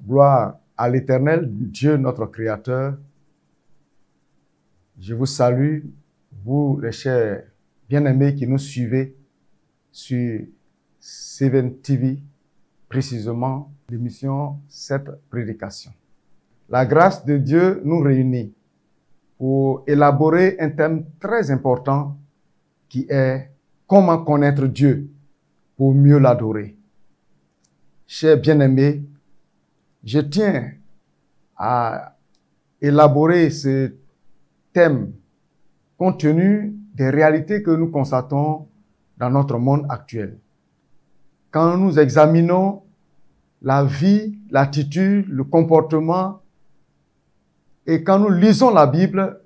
Gloire à l'Éternel, Dieu notre Créateur. Je vous salue, vous les chers bien-aimés qui nous suivez sur Seven TV, précisément l'émission Cette prédication. La grâce de Dieu nous réunit pour élaborer un thème très important qui est comment connaître Dieu pour mieux l'adorer. Chers bien-aimés, je tiens à élaborer ce thème compte tenu des réalités que nous constatons dans notre monde actuel. Quand nous examinons la vie, l'attitude, le comportement, et quand nous lisons la Bible,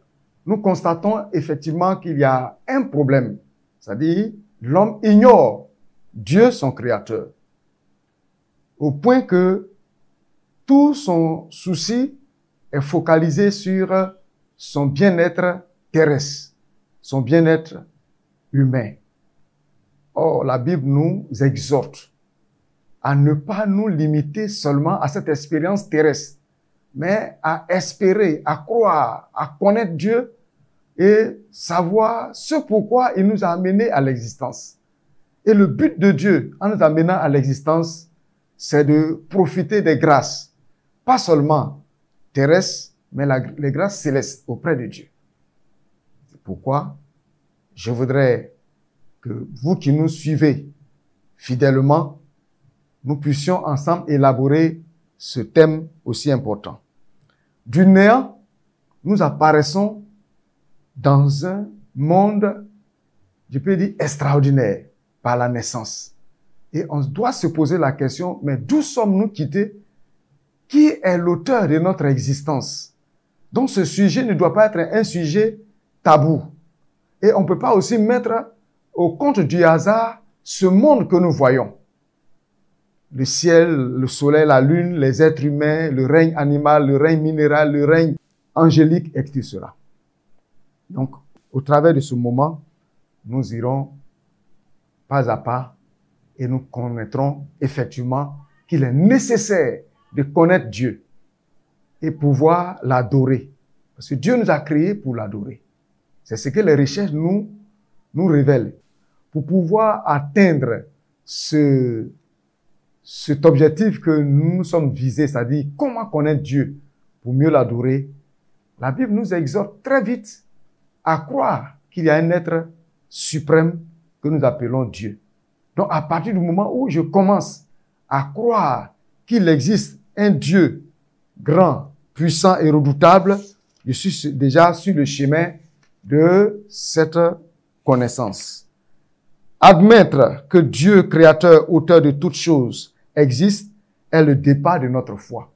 nous constatons effectivement qu'il y a un problème. C'est-à-dire, l'homme ignore Dieu, son Créateur, au point que tout son souci est focalisé sur son bien-être terrestre, son bien-être humain. Or, la Bible nous exhorte à ne pas nous limiter seulement à cette expérience terrestre, mais à espérer, à croire, à connaître Dieu et savoir ce pourquoi il nous a amenés à l'existence. Et le but de Dieu, en nous amenant à l'existence, c'est de profiter des grâces, pas seulement terrestres, mais les grâces célestes auprès de Dieu. C'est pourquoi je voudrais que vous qui nous suivez fidèlement, nous puissions ensemble élaborer ce thème aussi important. Du néant, nous apparaissons dans un monde, je peux dire, extraordinaire par la naissance. Et on doit se poser la question, mais d'où sommes-nous quittés? Qui est l'auteur de notre existence? Donc ce sujet ne doit pas être un sujet tabou. Et on ne peut pas aussi mettre au compte du hasard ce monde que nous voyons. Le ciel, le soleil, la lune, les êtres humains, le règne animal, le règne minéral, le règne angélique, etc. Donc, au travers de ce moment, nous irons pas à pas et nous connaîtrons effectivement qu'il est nécessaire de connaître Dieu et pouvoir l'adorer. Parce que Dieu nous a créés pour l'adorer. C'est ce que les recherches nous révèlent. Pour pouvoir atteindre cet objectif que nous sommes visés, c'est-à-dire comment connaître Dieu pour mieux l'adorer, la Bible nous exhorte très vite à croire qu'il y a un être suprême que nous appelons Dieu. Donc, à partir du moment où je commence à croire qu'il existe un Dieu grand, puissant et redoutable, je suis déjà sur le chemin de cette connaissance. Admettre que Dieu, créateur, auteur de toutes choses, existe est le départ de notre foi.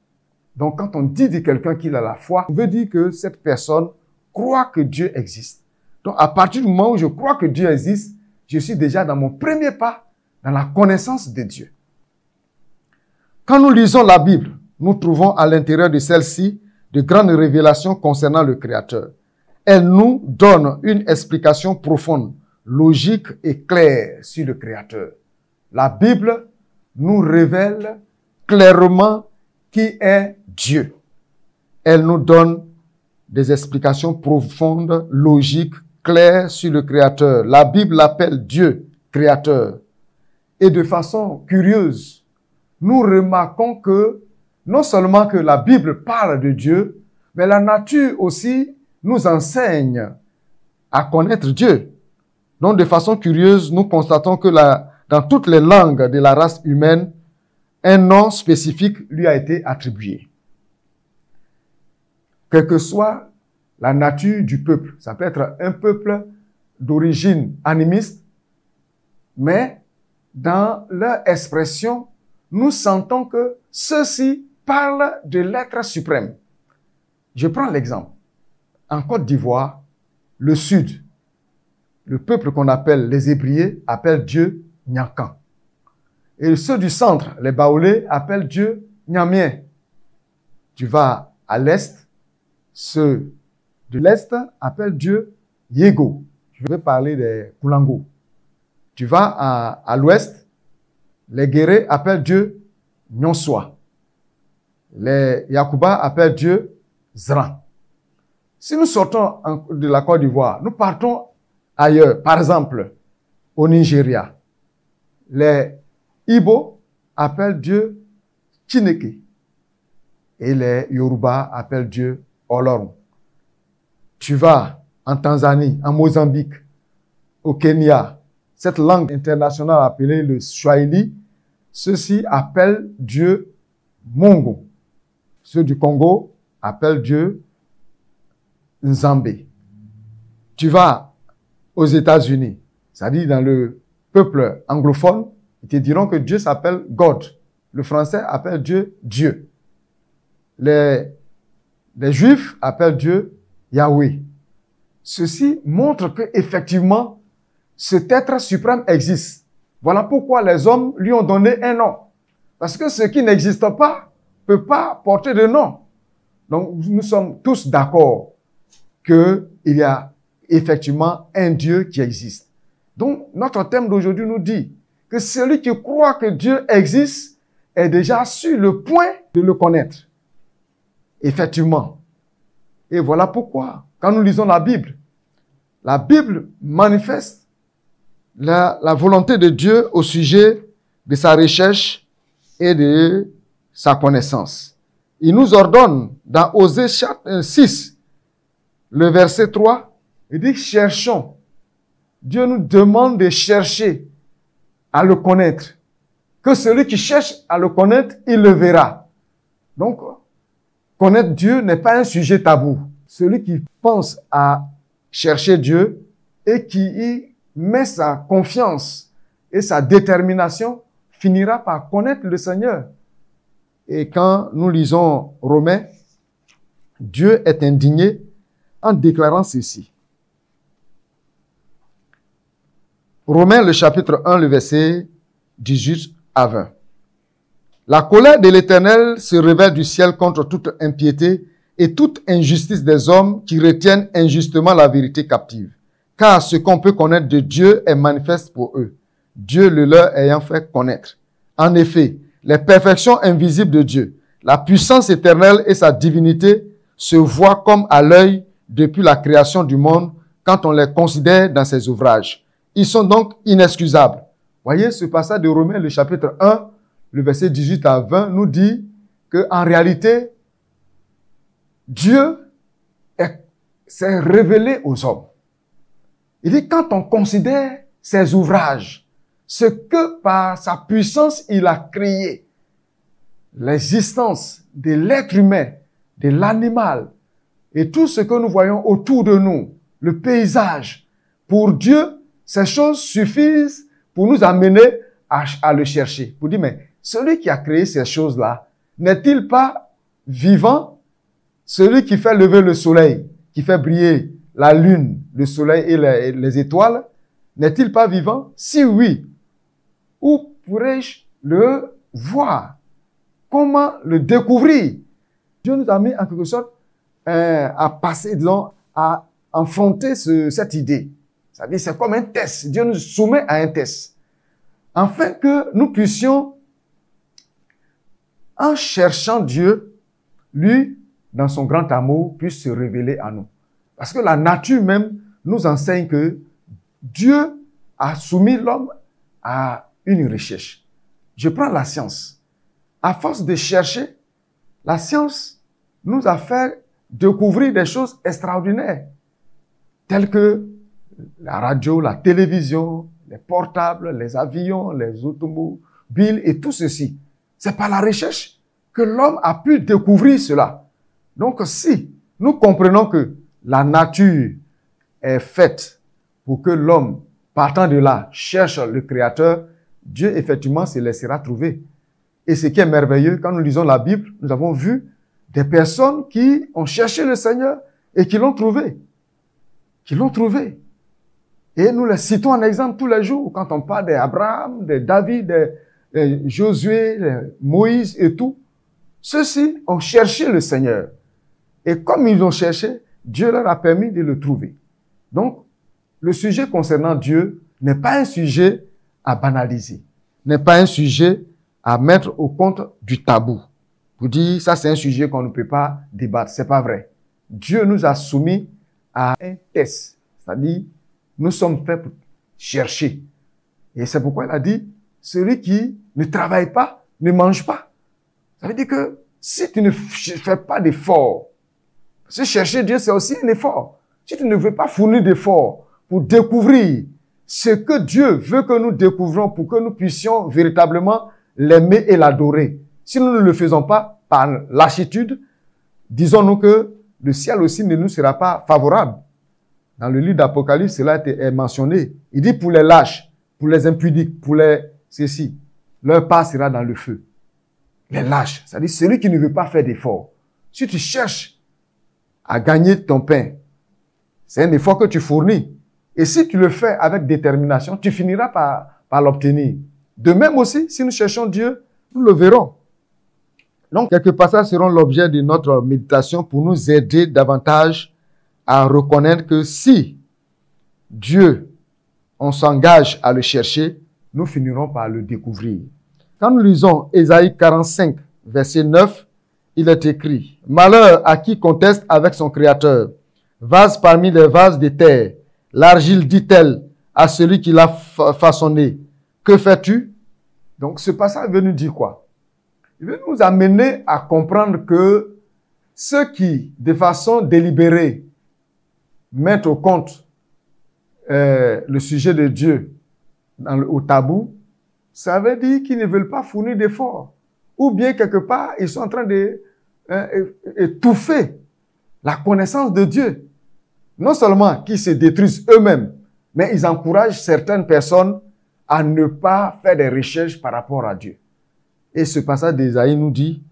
Donc, quand on dit de quelqu'un qu'il a la foi, on veut dire que cette personne croit que Dieu existe. Donc, à partir du moment où je crois que Dieu existe, je suis déjà dans mon premier pas dans la connaissance de Dieu. Quand nous lisons la Bible, nous trouvons à l'intérieur de celle-ci de grandes révélations concernant le Créateur. Elle nous donne une explication profonde, logique et claire sur le Créateur. La Bible nous révèle clairement qui est Dieu. Elle nous donne des explications profondes, logiques, claires sur le Créateur. La Bible l'appelle Dieu, Créateur. Et de façon curieuse, nous remarquons que non seulement que la Bible parle de Dieu, mais la nature aussi nous enseigne à connaître Dieu. Donc, de façon curieuse, nous constatons que dans toutes les langues de la race humaine, un nom spécifique lui a été attribué. Quelle que soit la nature du peuple, ça peut être un peuple d'origine animiste, mais dans leur expression, nous sentons que ceux-ci parlent de l'être suprême. Je prends l'exemple. En Côte d'Ivoire, le Sud, le peuple qu'on appelle les Hébriers appelle Dieu Nyankan. Et ceux du centre, les Baoulés, appellent Dieu Nyamien. Tu vas à l'Est, ceux de l'Est appellent Dieu Yego. Je vais parler des Koulango. Tu vas à l'Ouest, les Guérés appellent Dieu Nyonsoi. Les Yakuba appellent Dieu Zran. Si nous sortons de la Côte d'Ivoire, nous partons ailleurs, par exemple, au Nigeria. Les Ibo appellent Dieu Chineke et les Yoruba appellent Dieu Olorun. Tu vas en Tanzanie, en Mozambique, au Kenya, cette langue internationale appelée le Swahili, ceux-ci appellent Dieu Mungu. Ceux du Congo appellent Dieu Nzambe. Tu vas aux États-Unis, c'est-à-dire dans le peuple anglophone, ils te diront que Dieu s'appelle God. Le français appelle Dieu Dieu. Les Juifs appellent Dieu Yahweh. Ceci montre que effectivement, cet être suprême existe. Voilà pourquoi les hommes lui ont donné un nom. Parce que ce qui n'existe pas ne peut pas porter de nom. Donc, nous sommes tous d'accord qu'il y a effectivement un Dieu qui existe. Donc, notre thème d'aujourd'hui nous dit que celui qui croit que Dieu existe est déjà sur le point de le connaître. Effectivement. Et voilà pourquoi, quand nous lisons la Bible manifeste la volonté de Dieu au sujet de sa recherche et de sa connaissance. Il nous ordonne dans Osée 6, le verset 3, il dit « Cherchons ». Dieu nous demande de chercher à le connaître. Que celui qui cherche à le connaître, il le verra. Donc, connaître Dieu n'est pas un sujet tabou. Celui qui pense à chercher Dieu et qui y met sa confiance et sa détermination finira par connaître le Seigneur. Et quand nous lisons Romains, Dieu est indigné en déclarant ceci. Romains, le chapitre 1, le verset 18 à 20. La colère de l'Éternel se révèle du ciel contre toute impiété et toute injustice des hommes qui retiennent injustement la vérité captive. Car ce qu'on peut connaître de Dieu est manifeste pour eux, Dieu le leur ayant fait connaître. En effet, les perfections invisibles de Dieu, la puissance éternelle et sa divinité se voient comme à l'œil depuis la création du monde quand on les considère dans ses ouvrages. Ils sont donc inexcusables. Voyez, ce passage de Romains, le chapitre 1, le verset 18 à 20, nous dit qu'en réalité, Dieu s'est révélé aux hommes. Il dit, quand on considère ses ouvrages, ce que par sa puissance il a créé, l'existence de l'être humain, de l'animal, et tout ce que nous voyons autour de nous, le paysage, pour Dieu, ces choses suffisent pour nous amener à le chercher. Pour dire, mais celui qui a créé ces choses-là, n'est-il pas vivant? Celui qui fait lever le soleil, qui fait briller la lune, le soleil et les étoiles, n'est-il pas vivant? Si oui, où pourrais-je le voir? Comment le découvrir? Dieu nous a mis en quelque sorte à passer, disons, à affronter cette idée. C'est-à-dire, c'est comme un test. Dieu nous soumet à un test. Afin que nous puissions, en cherchant Dieu, lui, dans son grand amour, puisse se révéler à nous. Parce que la nature même nous enseigne que Dieu a soumis l'homme à une recherche. Je prends la science. À force de chercher, la science nous a fait découvrir des choses extraordinaires, telles que la radio, la télévision, les portables, les avions, les automobiles et tout ceci. C'est par la recherche que l'homme a pu découvrir cela. Donc, si nous comprenons que la nature est faite pour que l'homme, partant de là, cherche le Créateur, Dieu, effectivement, se laissera trouver. Et ce qui est merveilleux, quand nous lisons la Bible, nous avons vu des personnes qui ont cherché le Seigneur et qui l'ont trouvé. Qui l'ont trouvé. Et nous les citons en exemple tous les jours, quand on parle d'Abraham, de David, de Josué, de Moïse et tout. Ceux-ci ont cherché le Seigneur. Et comme ils l'ont cherché, Dieu leur a permis de le trouver. Donc, le sujet concernant Dieu n'est pas un sujet à banaliser, n'est pas un sujet à mettre au compte du tabou. pour dire ça c'est un sujet qu'on ne peut pas débattre. C'est pas vrai. Dieu nous a soumis à un test. C'est-à-dire, nous sommes faits pour chercher. Et c'est pourquoi il a dit, celui qui ne travaille pas, ne mange pas. Ça veut dire que si tu ne fais pas d'effort, parce que chercher Dieu, c'est aussi un effort. Si tu ne veux pas fournir d'efforts pour découvrir ce que Dieu veut que nous découvrons pour que nous puissions véritablement l'aimer et l'adorer. Si nous ne le faisons pas par lassitude, disons-nous que le ciel aussi ne nous sera pas favorable. Dans le livre d'Apocalypse, cela est mentionné. Il dit pour les lâches, pour les impudiques, pour les ceci, leur part sera dans le feu. Les lâches, c'est-à-dire celui qui ne veut pas faire d'effort. Si tu cherches à gagner ton pain, c'est un effort que tu fournis. Et si tu le fais avec détermination, tu finiras par l'obtenir. De même aussi, si nous cherchons Dieu, nous le verrons. Donc, quelques passages seront l'objet de notre méditation pour nous aider davantage à reconnaître que si Dieu, on s'engage à le chercher, nous finirons par le découvrir. Quand nous lisons Ésaïe 45, verset 9, il est écrit « Malheur à qui conteste avec son Créateur, vase parmi les vases de terre, l'argile dit-elle à celui qui l'a façonné, que fais-tu » Donc ce passage veut nous dire quoi? Il veut nous amener à comprendre que ceux qui, de façon délibérée, mettent au compte le sujet de Dieu au tabou, ça veut dire qu'ils ne veulent pas fournir d'efforts. Ou bien, quelque part, ils sont en train d'étouffer la connaissance de Dieu. Non seulement qu'ils se détruisent eux-mêmes, mais ils encouragent certaines personnes à ne pas faire des recherches par rapport à Dieu. Et ce passage d'Ésaïe nous dit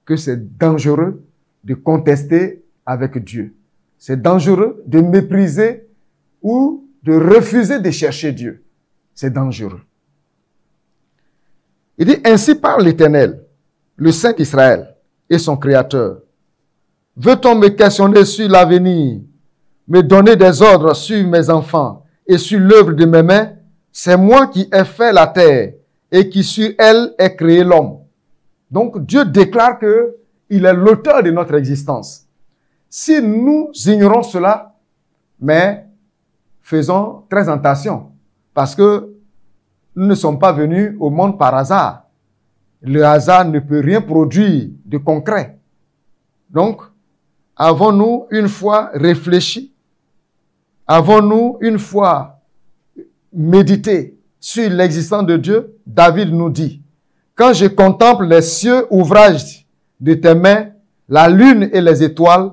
que c'est dangereux de contester avec Dieu. C'est dangereux de mépriser ou de refuser de chercher Dieu. C'est dangereux. Il dit, ainsi parle l'Éternel, le Saint d'Israël et son Créateur. Veut-on me questionner sur l'avenir, me donner des ordres sur mes enfants et sur l'œuvre de mes mains? C'est moi qui ai fait la terre et qui sur elle ai créé l'homme. Donc Dieu déclare que il est l'auteur de notre existence. Si nous ignorons cela, mais faisons très attention, parce que nous ne sommes pas venus au monde par hasard. Le hasard ne peut rien produire de concret. Donc, avons-nous une fois réfléchi? Avons-nous une fois médité sur l'existence de Dieu? David nous dit, « Quand je contemple les cieux, ouvrage de tes mains, la lune et les étoiles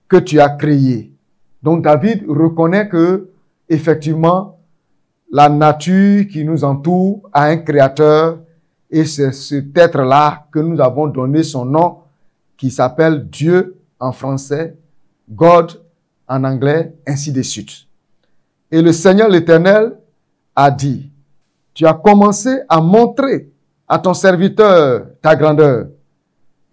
que tu as créées. » Donc David reconnaît que, effectivement, la nature qui nous entoure a un créateur et c'est cet être-là que nous avons donné son nom qui s'appelle Dieu en français, God en anglais, ainsi de suite. Et le Seigneur l'Éternel a dit, tu as commencé à montrer à ton serviteur ta grandeur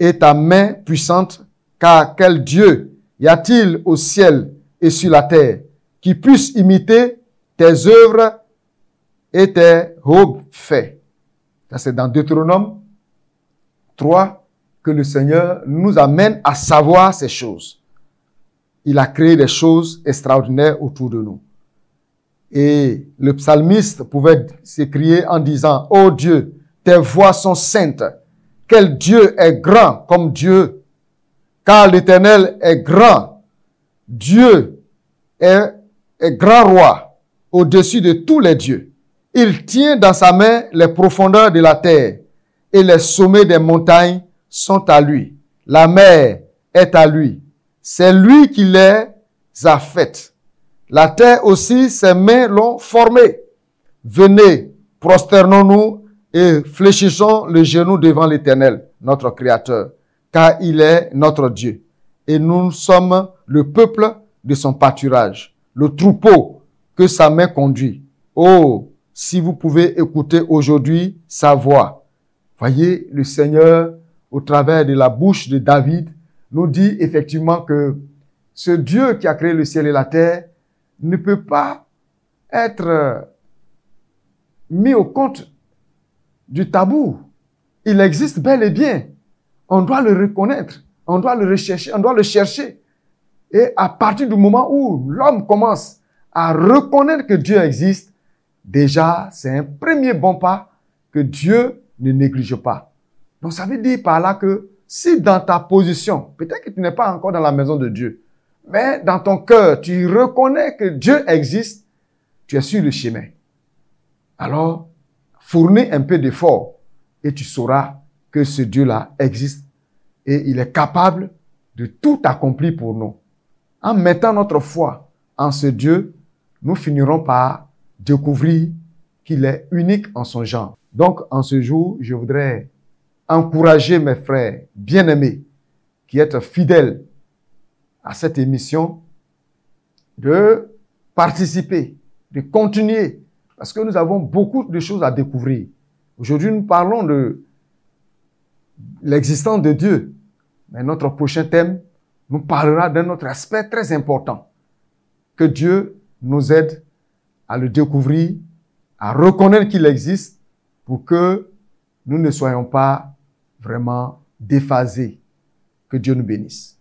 et ta main puissante, car quel Dieu y a-t-il au ciel et sur la terre qui puisse imiter tes œuvres et tes hauts faits. Ça, c'est dans Deutéronome 3 que le Seigneur nous amène à savoir ces choses. Il a créé des choses extraordinaires autour de nous. Et le psalmiste pouvait s'écrier en disant, « Ô Dieu, tes voies sont saintes. Quel Dieu est grand comme Dieu, car l'Éternel est grand. Dieu est grand roi au-dessus de tous les dieux. Il tient dans sa main les profondeurs de la terre et les sommets des montagnes sont à lui. La mer est à lui. C'est lui qui les a faites. La terre aussi, ses mains l'ont formée. Venez, prosternons-nous et fléchissons le genou devant l'Éternel, notre Créateur, car il est notre Dieu. Et nous sommes le peuple de son pâturage, le troupeau que sa main conduit. Oh, si vous pouvez écouter aujourd'hui sa voix. Voyez, le Seigneur, au travers de la bouche de David, nous dit effectivement que ce Dieu qui a créé le ciel et la terre ne peut pas être mis au compte du tabou. Il existe bel et bien. On doit le reconnaître, on doit le rechercher, on doit le chercher. Et à partir du moment où l'homme commence à reconnaître que Dieu existe, déjà, c'est un premier bon pas que Dieu ne néglige pas. Donc, ça veut dire par là que si dans ta position, peut-être que tu n'es pas encore dans la maison de Dieu, mais dans ton cœur, tu reconnais que Dieu existe, tu es sur le chemin. Alors, fournis un peu d'effort et tu sauras que ce Dieu-là existe et il est capable de tout accomplir pour nous. En mettant notre foi en ce Dieu, nous finirons par découvrir qu'il est unique en son genre. Donc, en ce jour, je voudrais encourager mes frères bien-aimés qui êtes fidèles à cette émission de participer, de continuer, parce que nous avons beaucoup de choses à découvrir. Aujourd'hui, nous parlons de l'existence de Dieu, mais notre prochain thème nous parlera d'un autre aspect très important. Que Dieu nous aide à le découvrir, à reconnaître qu'il existe pour que nous ne soyons pas vraiment déphasés. Que Dieu nous bénisse.